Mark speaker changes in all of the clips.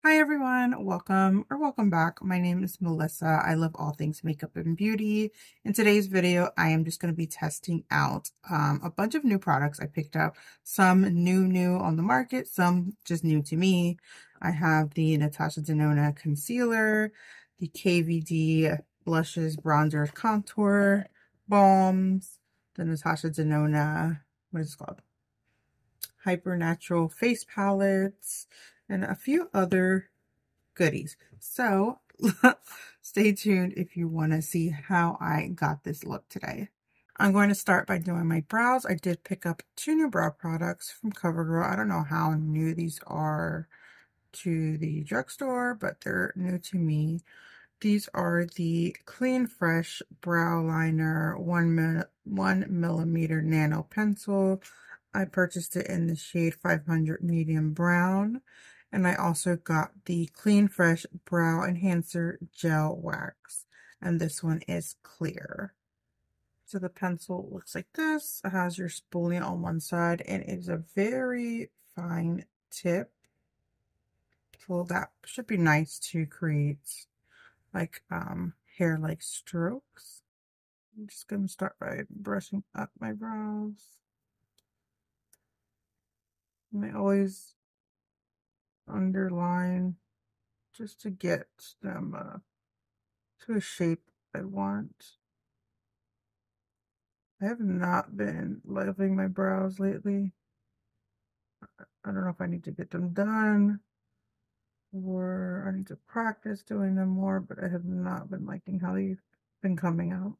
Speaker 1: Hi everyone, welcome or welcome back. My name is Melissa. I love all things makeup and beauty. In today's video, I am just going to be testing out a bunch of new products I picked up. Some new on the market, some just new to me. I have the Natasha Denona Concealer, the KVD Blushes, Bronzers, Contour, Balms, the Natasha Denona, what is it called? Hyper Natural Face Palettes, and a few other goodies. So stay tuned if you want to see how I got this look today. I'm going to start by doing my brows. I did pick up two new brow products from CoverGirl. I don't know how new these are to the drugstore, but they're new to me. These are the Clean Fresh Brow Liner 1mm Nano Pencil. I purchased it in the shade 500 Medium Brown. And I also got the Clean Fresh Brow Enhancer Gel Wax. And this one is clear. So the pencil looks like this. It has your spoolie on one side and it's a very fine tip. So that should be nice to create like hair-like strokes. I'm just gonna start by brushing up my brows. And I always underline just to get them to a shape I want. I have not been loving my brows lately. I don't know if I need to get them done or I need to practice doing them more, but I have not been liking how they've been coming out.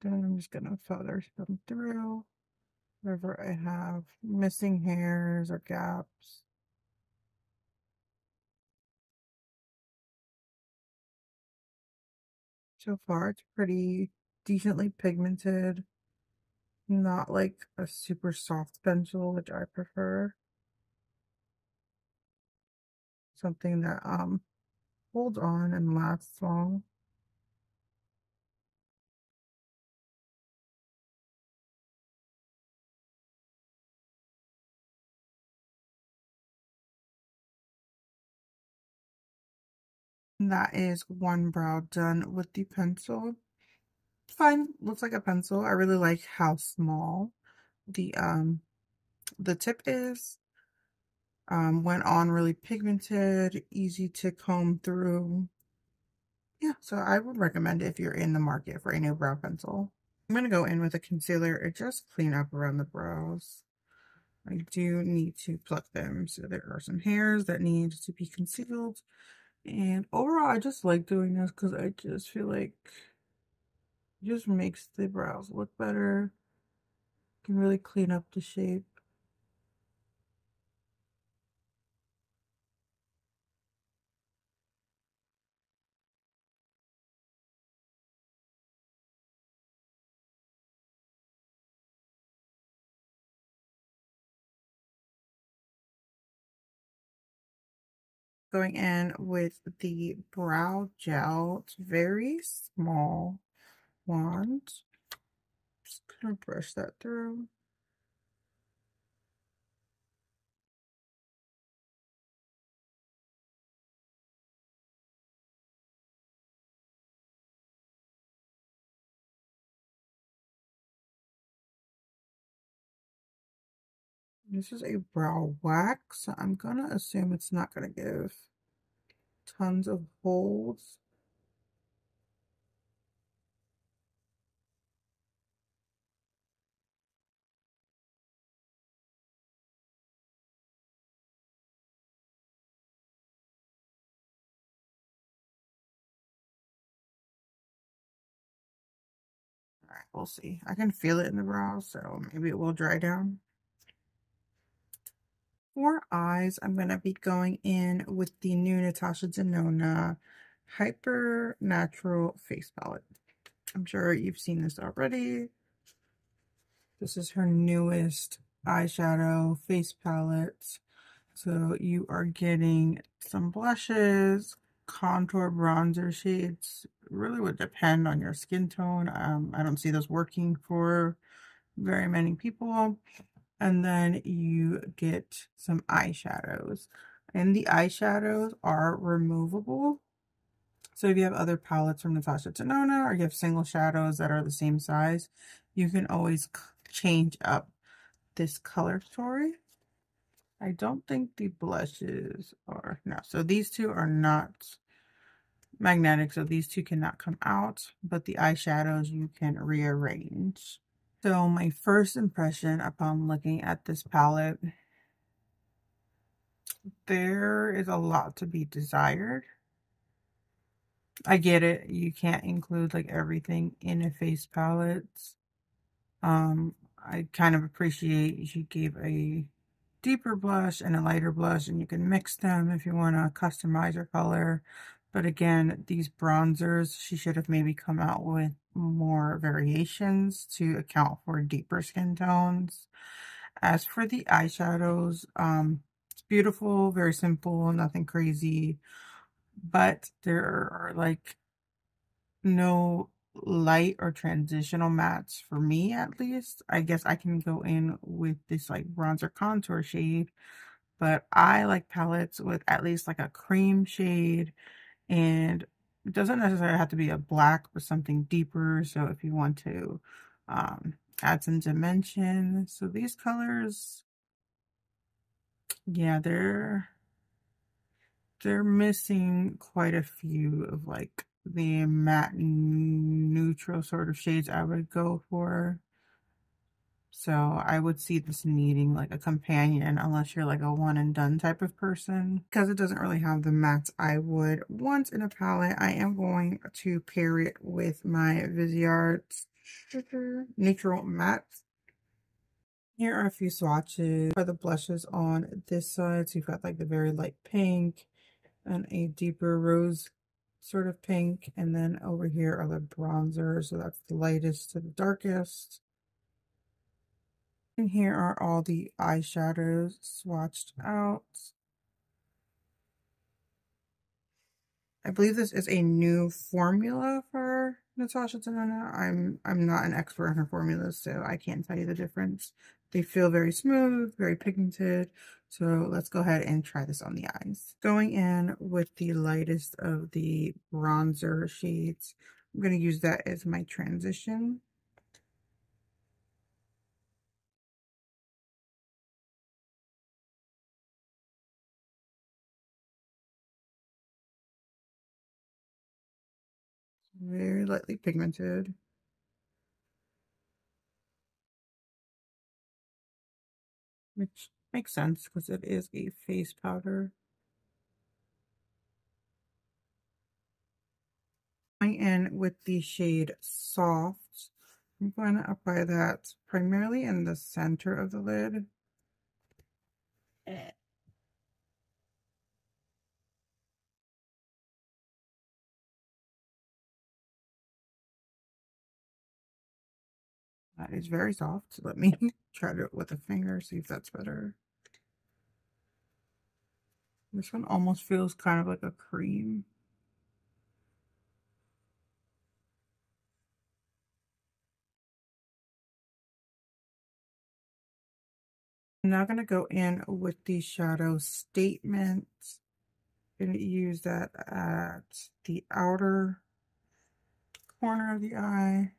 Speaker 1: Then I'm just gonna feather them through wherever I have missing hairs or gaps. So far, it's pretty decently pigmented, not like a super soft pencil, which I prefer. Something that holds on and lasts long. And that is one brow done with the pencil. Fine, looks like a pencil. I really like how small the tip is. Went on really pigmented, easy to comb through. Yeah, so I would recommend it if you're in the market for a new brow pencil. I'm going to go in with a concealer and just clean up around the brows. I do need to pluck them, so there are some hairs that need to be concealed. And overall, I just like doing this because I just feel like it just makes the brows look better. Can really clean up the shape. Going in with the brow gel. It's very small wand. Just gonna brush that through. This is a brow wax, so I'm gonna assume it's not gonna give tons of holds. All right, we'll see. I can feel it in the brows, so maybe it will dry down. For eyes, I'm going to be going in with the new Natasha Denona Hyper Natural Face Palette. I'm sure you've seen this already. This is her newest eyeshadow face palette. So you are getting some blushes, contour bronzer shades. Really would depend on your skin tone. I don't see those working for very many people. And then you get some eyeshadows. And the eyeshadows are removable. So if you have other palettes from Natasha Denona, or you have single shadows that are the same size, you can always change up this color story. I don't think the blushes are, no. So these two are not magnetic, so these two cannot come out, but the eyeshadows you can rearrange. So my first impression upon looking at this palette, there is a lot to be desired. I get it. You can't include like everything in a face palette. I kind of appreciate she gave a deeper blush and a lighter blush, and you can mix them if you want to customize your color. But again, these bronzers, she should have maybe come out with more variations to account for deeper skin tones. As for the eyeshadows, it's beautiful, very simple, nothing crazy, but there are like no light or transitional mattes for me, at least. I guess I can go in with this like bronzer contour shade, but I like palettes with at least like a cream shade, and it doesn't necessarily have to be a black, but something deeper. So if you want to add some dimension. So these colors, yeah, they're missing quite a few of like the matte neutral sort of shades I would go for. So I would see this needing like a companion, unless you're like a one and done type of person. Because it doesn't really have the mattes I would want in a palette, I am going to pair it with my Viseart Neutral Matte. Here are a few swatches for the blushes on this side. So you've got like the very light pink and a deeper rose sort of pink. And then over here are the bronzers. So that's the lightest to the darkest. And here are all the eyeshadows swatched out. I believe this is a new formula for Natasha Denona. I'm not an expert on her formulas, so I can't tell you the difference. They feel very smooth, very pigmented. So let's go ahead and try this on the eyes. Going in with the lightest of the bronzer shades, I'm going to use that as my transition. Very lightly pigmented. Which makes sense because it is a face powder. Going in with the shade Soft, I'm going to apply that primarily in the center of the lid. That is very soft. Let me try it with a finger, see if that's better. This one almost feels kind of like a cream. I'm now going to go in with the shadow Statement. I'm going to use that at the outer corner of the eye.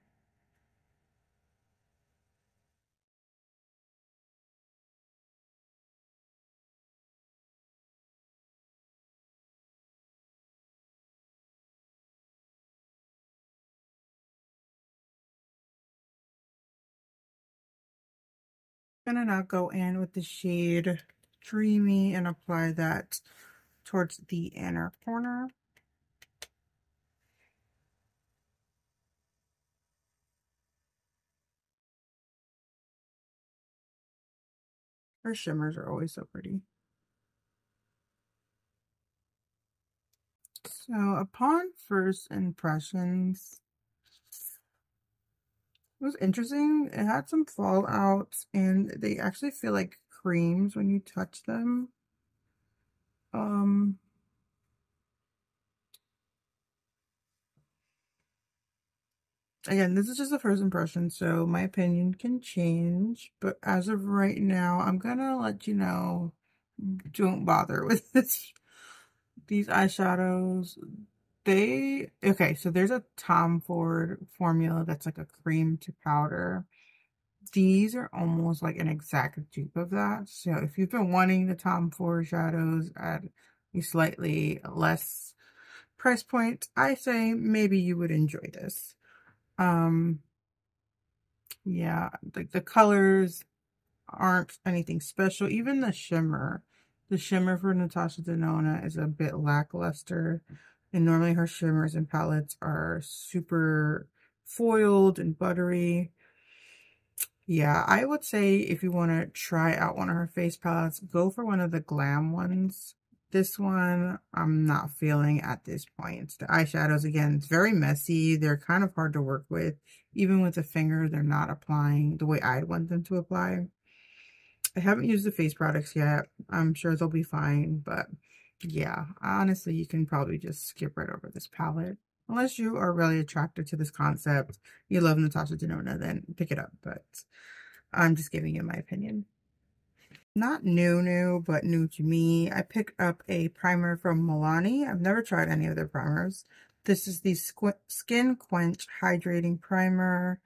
Speaker 1: I'm going to now go in with the shade Dreamy and apply that towards the inner corner. Her shimmers are always so pretty. So upon first impressions, it was interesting. It had some fallout, and they actually feel like creams when you touch them. Um, Again, this is just a first impression, so my opinion can change. But as of right now, I'm gonna let you know, don't bother with these eyeshadows. Okay, so there's a Tom Ford formula that's like a cream to powder. These are almost like an exact dupe of that. So if you've been wanting the Tom Ford shadows at a slightly less price point, I say maybe you would enjoy this. Um, yeah, the colors aren't anything special. Even the shimmer for Natasha Denona is a bit lackluster. And normally her shimmers and palettes are super foiled and buttery. Yeah, I would say if you want to try out one of her face palettes, go for one of the glam ones. This one, I'm not feeling at this point. The eyeshadows, again, it's very messy. They're kind of hard to work with. Even with the finger, they're not applying the way I'd want them to apply. I haven't used the face products yet. I'm sure they'll be fine, but yeah, honestly, you can probably just skip right over this palette. Unless you are really attracted to this concept, you love Natasha Denona, then pick it up, but I'm just giving you my opinion. Not new, but new to me. I picked up a primer from Milani. I've never tried any of their primers. This is the Skin Quench Hydrating Primer.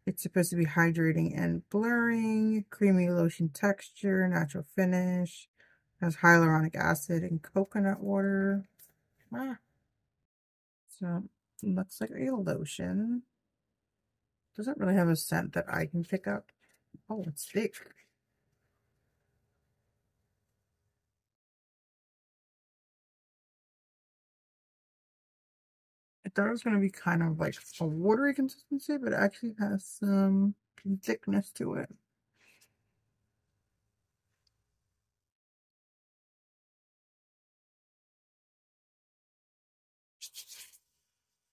Speaker 1: It's supposed to be hydrating and blurring, creamy lotion texture, natural finish, has hyaluronic acid and coconut water. Ah. So it looks like a lotion. Doesn't really have a scent that I can pick up. Oh, it's thick. I thought it was going to be kind of like a watery consistency, but it actually has some thickness to it.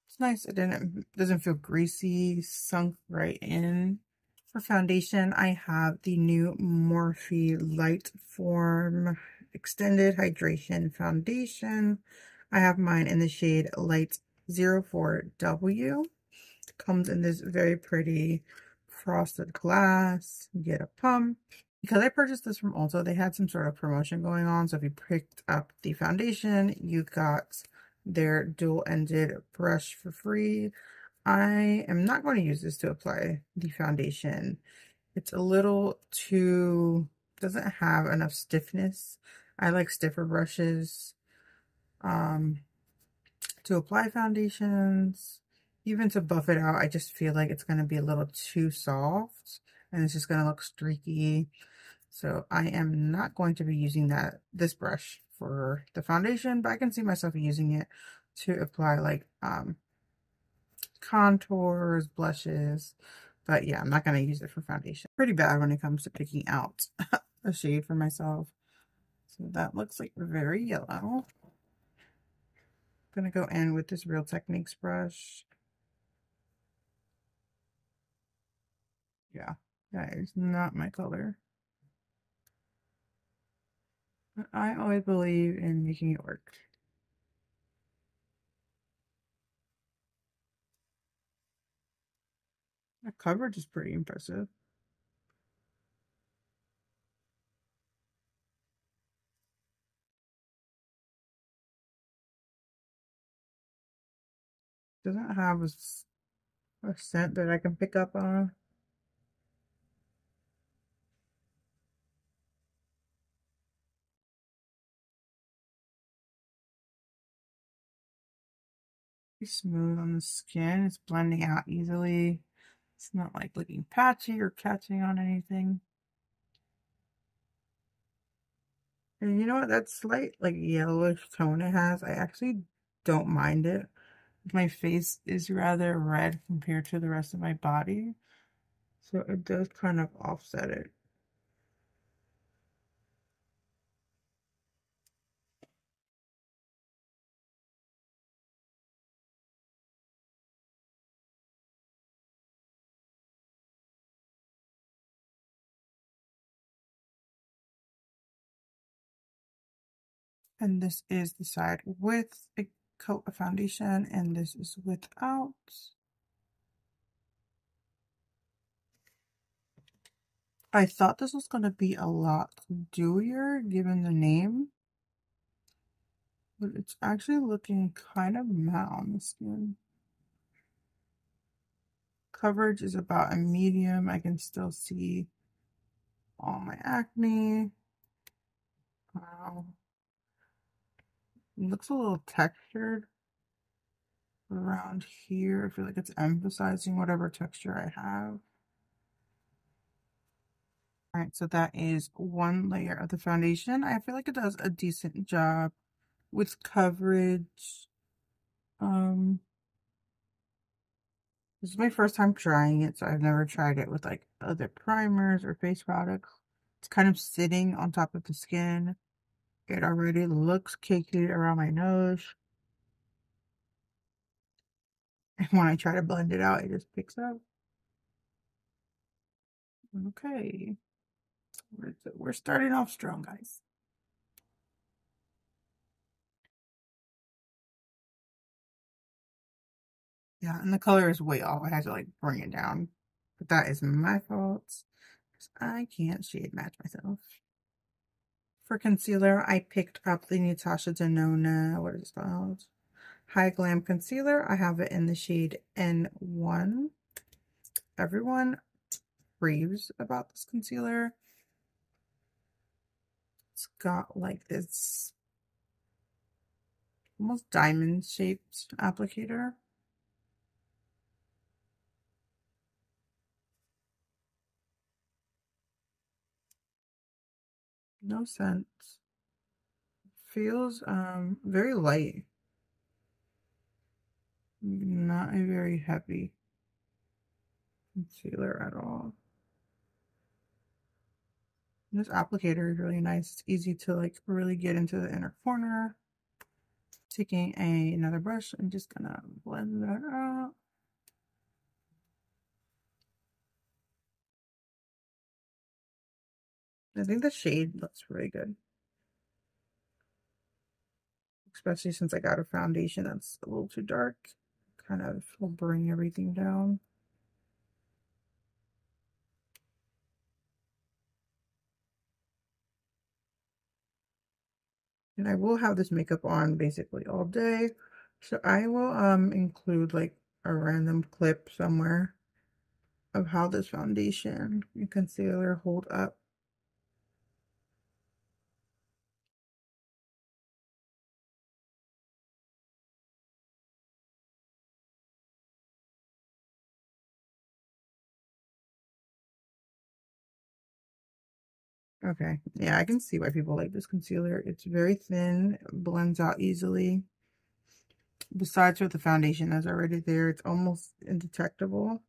Speaker 1: It's nice. It doesn't feel greasy, sunk right in. For foundation, I have the new Morphe Light Form Extended Hydration Foundation. I have mine in the shade Light 04W. Comes in this very pretty frosted glass. You get a pump. Because I purchased this from Ulta, they had some sort of promotion going on. So if you picked up the foundation, you got their dual-ended brush for free. I am not going to use this to apply the foundation. It's a little too, doesn't have enough stiffness. I like stiffer brushes to apply foundations. Even to buff it out, I just feel like it's going to be a little too soft and it's just going to look streaky. So I am not going to be using this brush for the foundation, but I can see myself using it to apply like contours, blushes. But yeah, I'm not going to use it for foundation. Pretty bad when it comes to picking out a shade for myself. So that looks like very yellow. I'm going to go in with this Real Techniques brush. Yeah, that is not my color. But I always believe in making it work. The coverage is pretty impressive. Doesn't have a scent that I can pick up on. Pretty smooth on the skin. It's blending out easily. It's not like looking patchy or catching on anything. And you know what? That slight like yellowish tone it has, I actually don't mind it. My face is rather red compared to the rest of my body. So it does kind of offset it. And this is the side with a coat of foundation, and this is without. I thought this was going to be a lot dewier given the name, but it's actually looking kind of matte on the skin. Coverage is about a medium. I can still see all my acne. Wow. It looks a little textured around here. I feel like it's emphasizing whatever texture I have. All right, so that is one layer of the foundation. I feel like it does a decent job with coverage. This is my first time trying it, so I've never tried it with like other primers or face products. It's kind of sitting on top of the skin. It already looks cakey around my nose. And when I try to blend it out, it just picks up. Okay. We're starting off strong, guys. Yeah, and the color is way off. I had to like bring it down. But that is my fault. I can't shade match myself. For concealer, I picked up the Natasha Denona, what is it called? High Glam Concealer. I have it in the shade N1. Everyone raves about this concealer. It's got like this almost diamond shaped applicator. No scent. Feels very light. Not a very heavy concealer at all. This applicator is really nice. It's easy to like really get into the inner corner. Taking another brush, I'm just gonna blend that out. I think the shade looks really good. Especially since I got a foundation that's a little too dark. Kind of will bring everything down. And I will have this makeup on basically all day. So I will include like a random clip somewhere of how this foundation and concealer hold up. Okay, yeah, I can see why people like this concealer. It's very thin, blends out easily. Besides with the foundation that's already there, it's almost indetectable.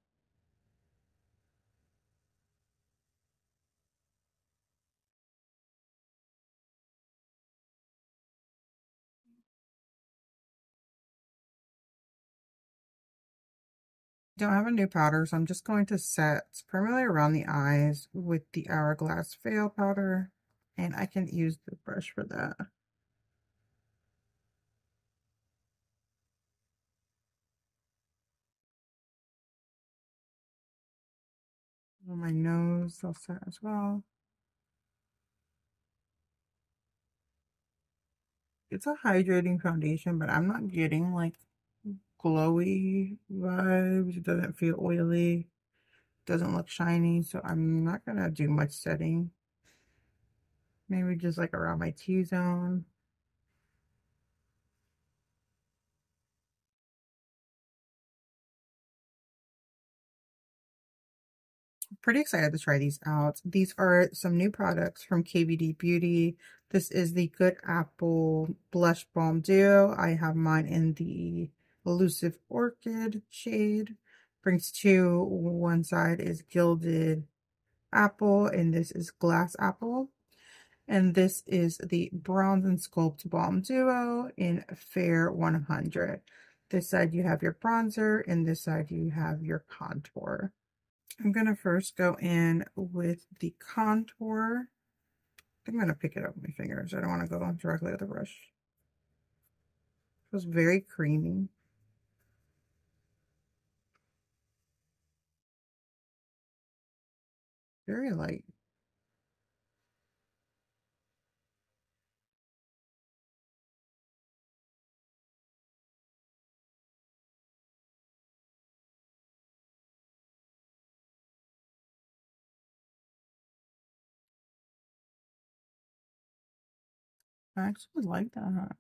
Speaker 1: Don't have a new powder, so I'm just going to set primarily around the eyes with the Hourglass Veil powder, and I can use the brush for that. On my nose, I'll set as well. It's a hydrating foundation, but I'm not getting like glowy vibes. It doesn't feel oily, doesn't look shiny, so I'm not gonna do much setting. Maybe just like around my T-zone. Pretty excited to try these out. These are some new products from KVD Beauty. This is the Good Apple Blush Balm Duo. I have mine in the Elusive Orchid shade. Brings two. One side is Gilded Apple, and this is Glass Apple. And this is the Bronze and Sculpt Balm Duo in Fair 100. This side you have your bronzer, and this side you have your contour. I'm going to first go in with the contour. I'm going to pick it up with my fingers. I don't want to go directly with the brush. It feels very creamy. Very light. I actually like that.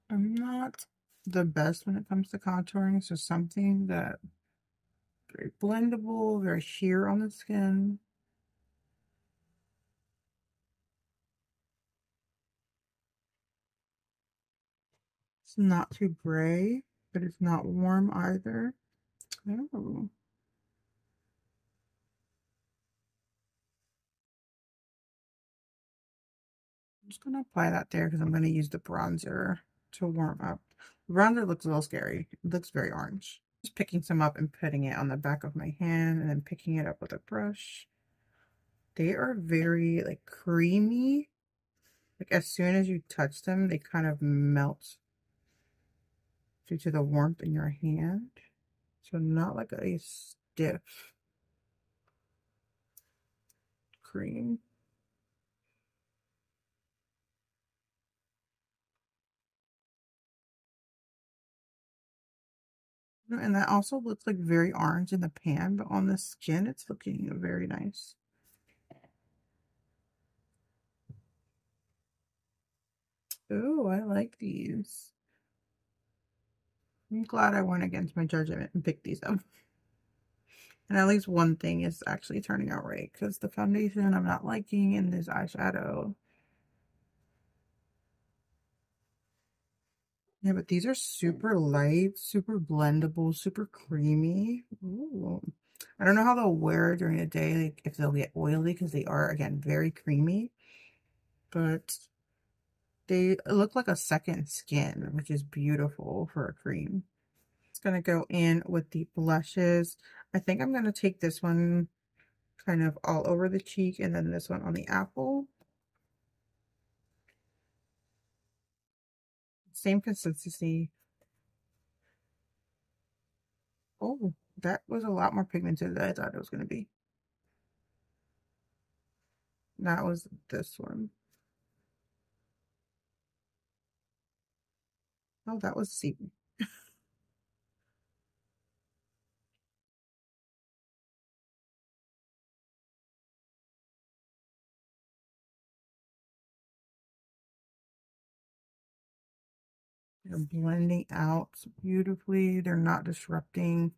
Speaker 1: I'm not the best when it comes to contouring, so something that very blendable, very sheer on the skin. It's not too gray, but it's not warm either. Oh, I'm just gonna apply that there because I'm gonna use the bronzer to warm up. The bronzer looks a little scary. It looks very orange. Just picking some up and putting it on the back of my hand and then picking it up with a brush. They are very like creamy. Like as soon as you touch them, they kind of melt due to the warmth in your hand. So not like a stiff cream. And that also looks like very orange in the pan, but on the skin, it's looking very nice. Oh, I like these. I'm glad I went against my judgment and picked these up. And at least one thing is actually turning out right, because the foundation I'm not liking and this eyeshadow. Yeah, but these are super light, super blendable, super creamy. Ooh. I don't know how they'll wear during the day, like if they'll get oily, because they are, again, very creamy. But they look like a second skin, which is beautiful for a cream. It's going to go in with the blushes. I think I'm going to take this one kind of all over the cheek and then this one on the apple. Same consistency. Oh, that was a lot more pigmented than I thought it was going to be. That was this one. Oh, that was C. They're blending out beautifully. They're not disrupting.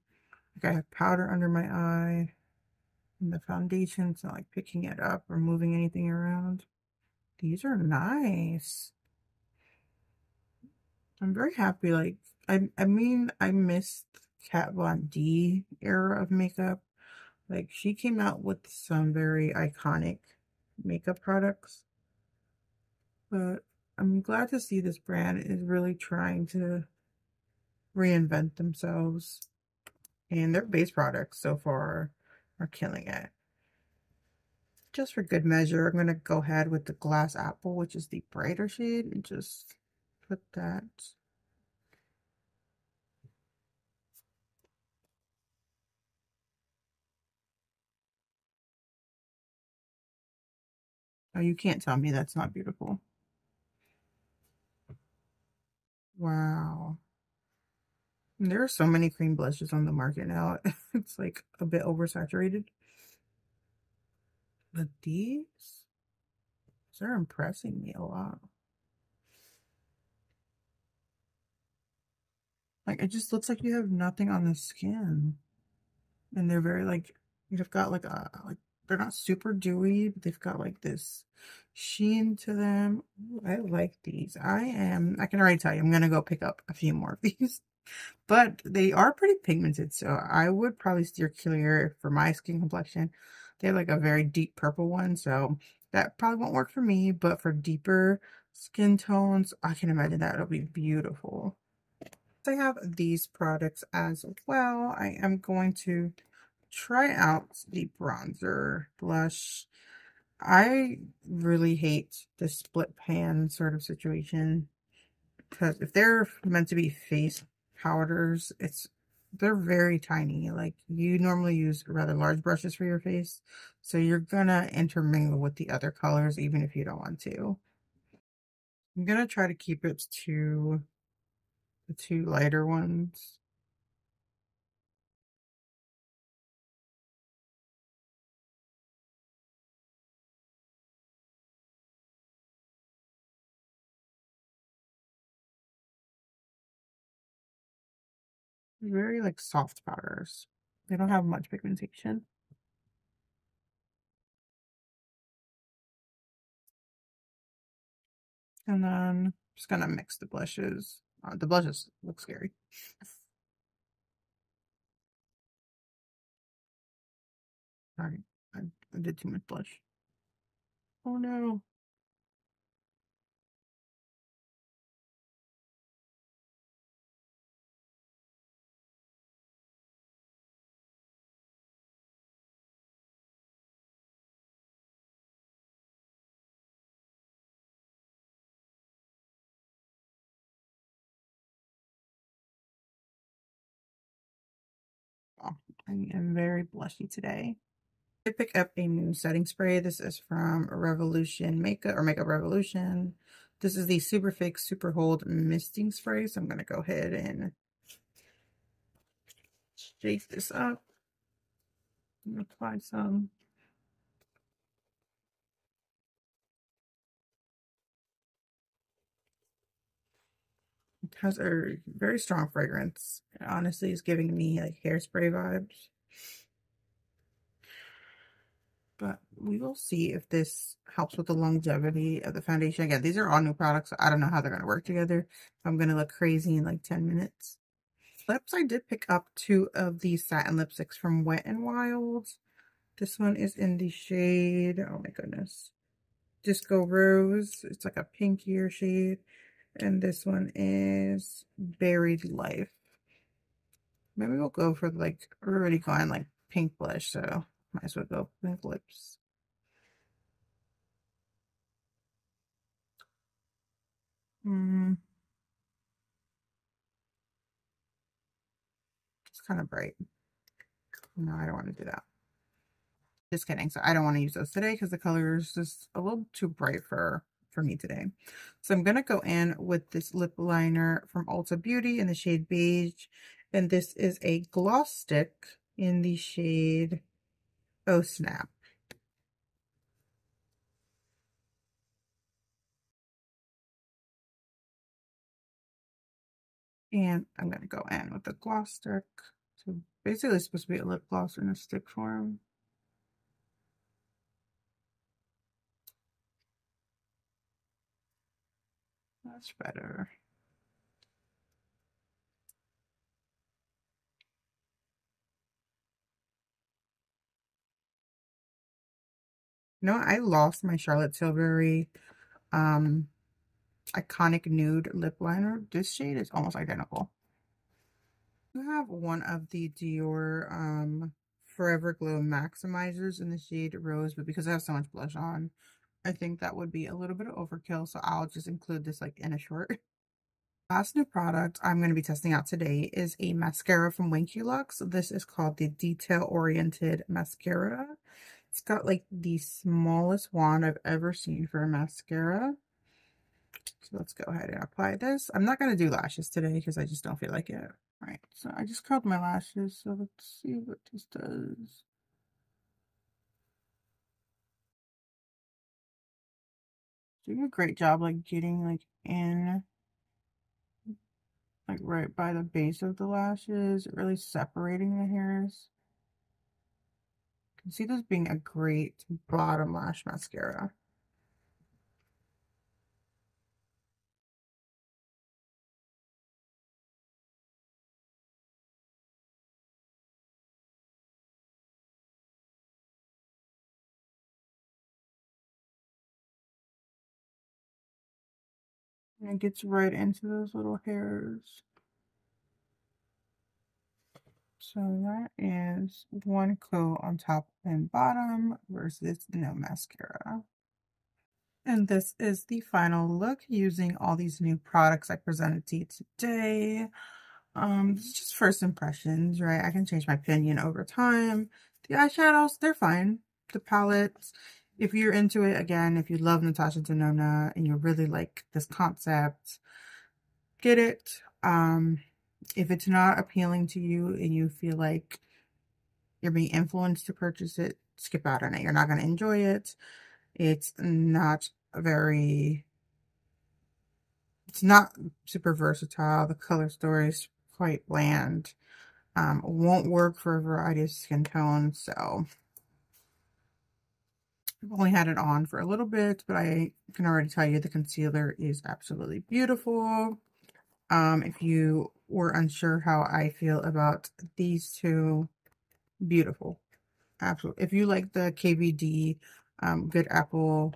Speaker 1: Like I have powder under my eye. And the foundation's not like picking it up or moving anything around. These are nice. I'm very happy. Like I mean I missed Kat Von D era of makeup. Like she came out with some very iconic makeup products. But I'm glad to see this brand is really trying to reinvent themselves. And their base products so far are killing it. Just for good measure, I'm going to go ahead with the Glass Apple, which is the brighter shade, and just put that. Oh, you can't tell me that's not beautiful. Wow. There are so many cream blushes on the market now. It's like a bit oversaturated. But these are impressing me a lot. Like, it just looks like you have nothing on the skin. And they're very, like, you've got, like, they're not super dewy, but they've got, like, this sheen to them. Ooh, I like these. I can already tell you, I'm gonna go pick up a few more of these. But they are pretty pigmented, so I would probably steer clear for my skin complexion. They have, like, a very deep purple one, so that probably won't work for me, but for deeper skin tones, I can imagine that it'll be beautiful. I have these products as well. I am going to try out the bronzer blush. I really hate the split pan sort of situation because if they're meant to be face powders, they're very tiny. Like you normally use rather large brushes for your face, so you're gonna intermingle with the other colors even if you don't want to. I'm gonna try to keep it to the two lighter ones. Very like soft powders. They don't have much pigmentation. And then just gonna mix the blushes. The blushes look scary. Sorry, I did too much blush. Oh no. Oh, I am very blushy today. I pick up a new setting spray. This is from Revolution Makeup or Makeup Revolution. This is the Super Fix Super Hold Misting Spray. So I'm going to go ahead and shake this up and apply some. It has a very strong fragrance. It honestly is giving me like hairspray vibes. But we will see if this helps with the longevity of the foundation. Again, these are all new products, so I don't know how they're going to work together. I'm going to look crazy in like 10 minutes. Lips, I did pick up two of these satin lipsticks from Wet n Wild. This one is in the shade, oh my goodness, Disco Rose. It's like a pinkier shade. And this one is Buried Life. Maybe we'll go for like, we're already going like pink blush, so might as well go pink lips. It's kind of bright. No, I don't want to do that. Just kidding. So I don't want to use those today because the color is just a little too bright for me today. So I'm going to go in with this lip liner from Ulta Beauty in the shade Beige. And this is a gloss stick in the shade Oh Snap. And I'm going to go in with the gloss stick. So basically it's supposed to be a lip gloss in a stick form. That's better. No, I lost my Charlotte Tilbury um iconic nude lip liner. This shade is almost identical. I have one of the Dior Forever Glow Maximizers in the shade Rose, but because I have so much blush on, I think that would be a little bit of overkill, so I'll just include this like in a short. Last new product I'm going to be testing out today is a mascara from Winky Lux. This is called the Detail Oriented Mascara. It's got like the smallest wand I've ever seen for a mascara. So let's go ahead and apply this. I'm not going to do lashes today because I just don't feel like it. All right, so I just curled my lashes, so let's see what this does. Doing a great job like getting like in like right by the base of the lashes, really separating the hairs. You can see this being a great bottom lash mascara. And it gets right into those little hairs. So that is one coat on top and bottom versus no mascara. And this is the final look using all these new products I presented to you today. This is just first impressions, right? I can change my opinion over time. The eyeshadows, they're fine. The palettes, if you're into it, again, if you love Natasha Denona and you really like this concept, get it. If it's not appealing to you and you feel like you're being influenced to purchase it, skip out on it. You're not going to enjoy it. It's not very, it's not super versatile. The color story is quite bland. Won't work for a variety of skin tones, so I've only had it on for a little bit, but I can already tell you the concealer is absolutely beautiful. If you were unsure how I feel about these two, beautiful. Absolutely. If you like the KVD Good Apple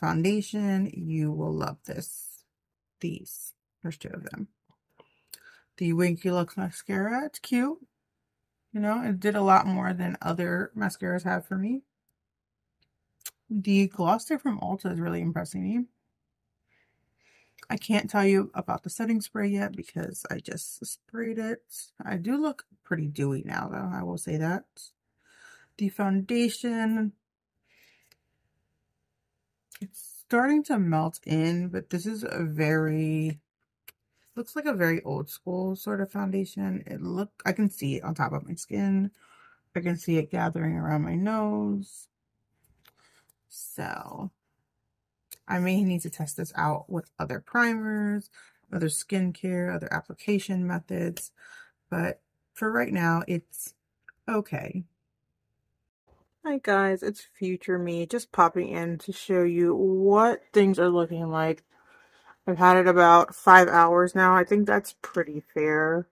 Speaker 1: foundation, you will love these. There's two of them. The Winky Lux mascara, it's cute. You know, it did a lot more than other mascaras have for me. The gloss stick from Ulta is really impressing me. I can't tell you about the setting spray yet because I just sprayed it. I do look pretty dewy now, though. I will say that. The foundation, it's starting to melt in, but this is a very, looks like a very old school sort of foundation. I can see it on top of my skin. I can see it gathering around my nose. So I may need to test this out with other primers, other skincare, other application methods, but for right now, it's okay. Hi guys, it's future me just popping in to show you what things are looking like. I've had it about 5 hours now. I think that's pretty fair.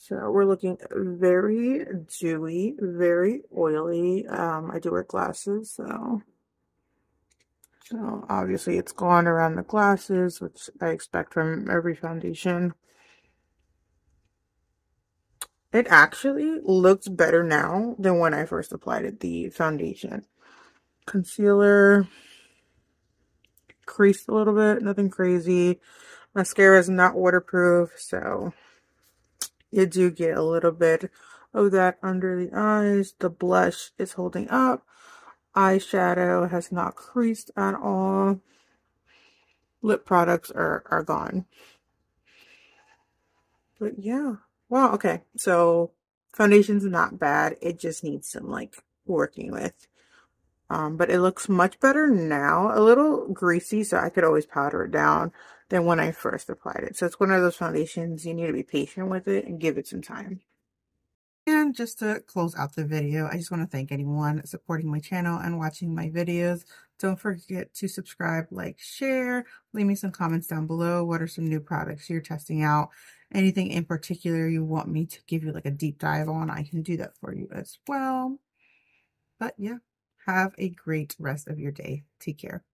Speaker 1: So we're looking very dewy, very oily. I do wear glasses, so obviously it's gone around the glasses, which I expect from every foundation. It actually looks better now than when I first applied it, the foundation. Concealer creased a little bit, nothing crazy. Mascara is not waterproof, so you do get a little bit of that under the eyes. The blush is holding up. Eyeshadow has not creased at all. Lip products are gone. But yeah. Wow, okay. So foundation's not bad. It just needs some like working with. But it looks much better now. A little greasy, so I could always powder it down than when I first applied it. So it's one of those foundations, you need to be patient with it and give it some time. And just to close out the video, I just want to thank anyone supporting my channel and watching my videos. Don't forget to subscribe, like, share, leave me some comments down below. What are some new products you're testing out? Anything in particular you want me to give you like a deep dive on, I can do that for you as well. But yeah, have a great rest of your day. Take care.